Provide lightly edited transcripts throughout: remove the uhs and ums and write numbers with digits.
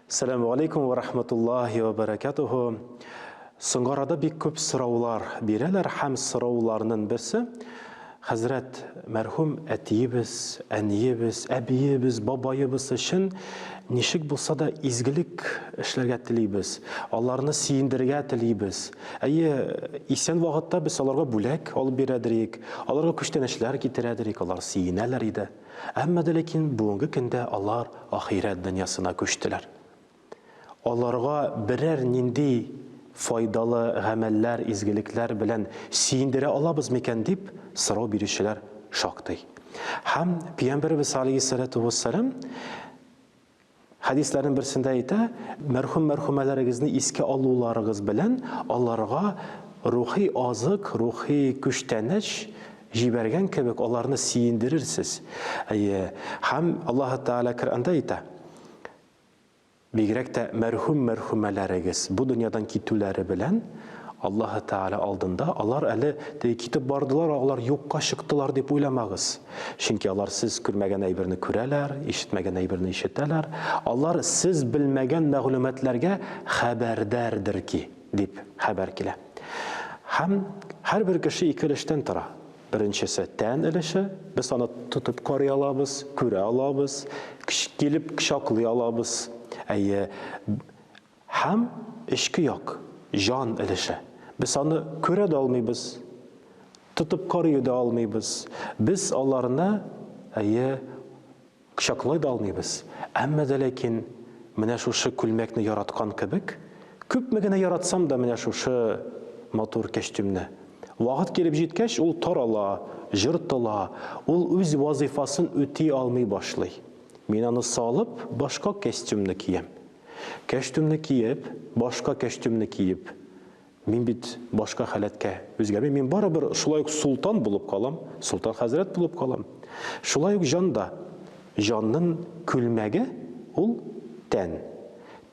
Assalamu alaikum wa rahmatullahi wa barakatuhu. Соңғарада бик көп сұраулар берелер, һәм сұрауларының бірсі Хәзрәт мәрхүм әтиебіз, әниебіз, әбиебіз, бабайыбыз үшін нишек булса да изгелек эшләргә телибез, аларны сөендергә телибез. Исән вакытта без аларга бүләк алып бирәдерик, аларга күчтәнәчләр китерәдерик, алар сөенәләр иде. Әмма ләкин бүгенге көндә алар ахирәт дөньясына күчтеләр. Аларга берәр нинди файдалы гамәлләр, изгелекләр белән сөендерә алабыз микән дип сорау бирүчеләр шактый. Һәм Пәйгамбәрбез алейһиссалату вассалам хадисләрнең берсендә әйтә, мәрхүмәләрегезне искә алуларыгыз белән аларга рухи азык, рухи күчтәнәч җибәргән кебек аларны сөендерерсез. Һәм Аллаһ Тәгалә Коръәндә әйтә: бигрәк тә мәрхүмәләрегез бу дөньядан китүләре белән Аллаһ Тәгалә алдында алар әле китеп бардылар, алар юкка чыктылар дип уйламагыз. Чөнки алар сез күрмәгән әйберне күрәләр, ишетмәгән әйберне ишетәләр. Алар сез белмәгән мәгълүматларга хәбәрдәрдер ки, дип хәбәр килә. Һәм һәрбер кеше ике өлештән тора. Беренчесе тән өлеше, без аны тотып карый алабыз, күрә алабыз, килеп кочаклый алабыз. Һәм эчке як, жан өлеше. Без аны күрә дә алмыйбыз, тотып карый да алмыйбыз. Без аларны кочаклый да алмыйбыз. Әмма ләкин менә шушы күлмәкне яраткан кебек, күпме генә яратсам да менә шушы матур костюмны вакыт килеп җиткәч ул тарала, җыртыла, ул үз вазифасын үти алмый башлый. Мин аны салып, башка костюмны киям. Костюмны киеп, башка костюмны киеп, мин бит башка халәткә үзгәрмим. Мин барыбер шулай ук султан булып калам, султан хәзрәт булып калам. Шулай ук жанда, жанның күлмәге ул тән.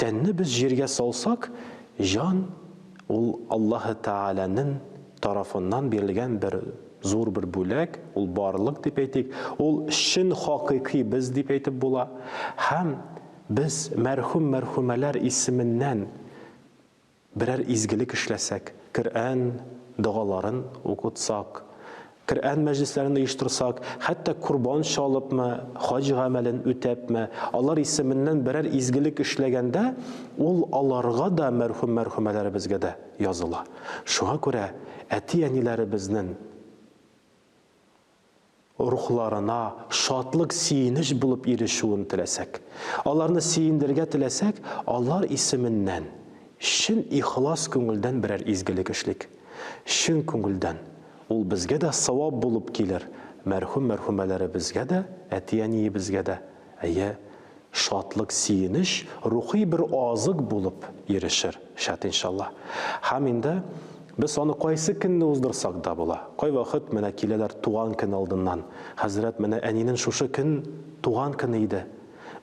Тәнне без җиргә салсак, жан ул Аллаһ Тәгаләнең тарафыннан бирелгән бер зур бер бүләк, ул барлык дип әйтик, ул чын хакыйкый без дип әйтеп була. Һәм без мәрхүмәләр исеменнән берәр изгелек эшләсәк, Коръән дугаларын укытсак, Коръән мәҗлесләрен оештырсак, хәтта курбан чалыпмы, хаҗ гамәлен үтәпме, алар исеменнән берәр изгелек эшләгәндә, ул аларга да мәрхүмәләребезгә дә языла. Шуңа күрә әти-әниләребезнең рухларына шатлык, сөенеч булып ирешүен теләсәк, аларны сөендергә теләсәк, алар исеменнән чын ихлас күңелдән берәр изгелек эшлик. Чын күңелдән ул безгә дә савап булып килер. Мәрхүмәләребезгә дә, әти-әниебезгә дә шатлык, сөенеч, рухи бер азык булып ирешер, шат иншаллах. Һәм инде без аны кайсы көнне уздырсак да була. Кай вакыт менә киләләр туган көн алдыннан. Хәзрәт менә әнинең шушы көн туган көне иде.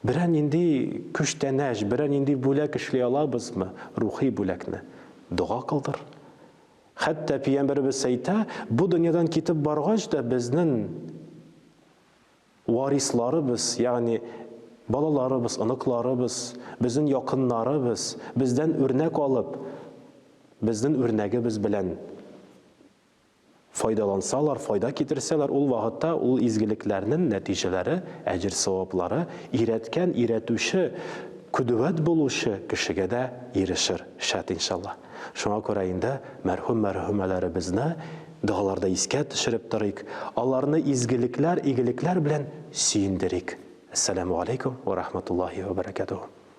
Берәр нинди күчтәнәч, берәр нинди бүләк эшли алабызмы? Рухи бүләкне дуга кылдыр. Хәтта Пәйгамбәрбез әйтә, бу дөньядан китеп баргач да безнең варисларыбыз, ягъни балаларыбыз, оныкларыбыз, безнең якыннарыбыз бездән үрнәк алып, безнең үрнәгебез белән файдалансалар, файда китерсәләр, ул вакытта ул изгелекләрнең нәтиҗәләре, әҗер-саваплары өйрәткән, өйрәтүче, күдүәт булучы кешегә дә ирешер, шат иншаллах. Шуңа күрә инде мәрхүмәләребезне дугаларда искә төшереп торыйк, аларны изгелекләр, игелекләр белән сөендерик. Ассаламу алейкум ва рахматуллахи ва баракатуһу.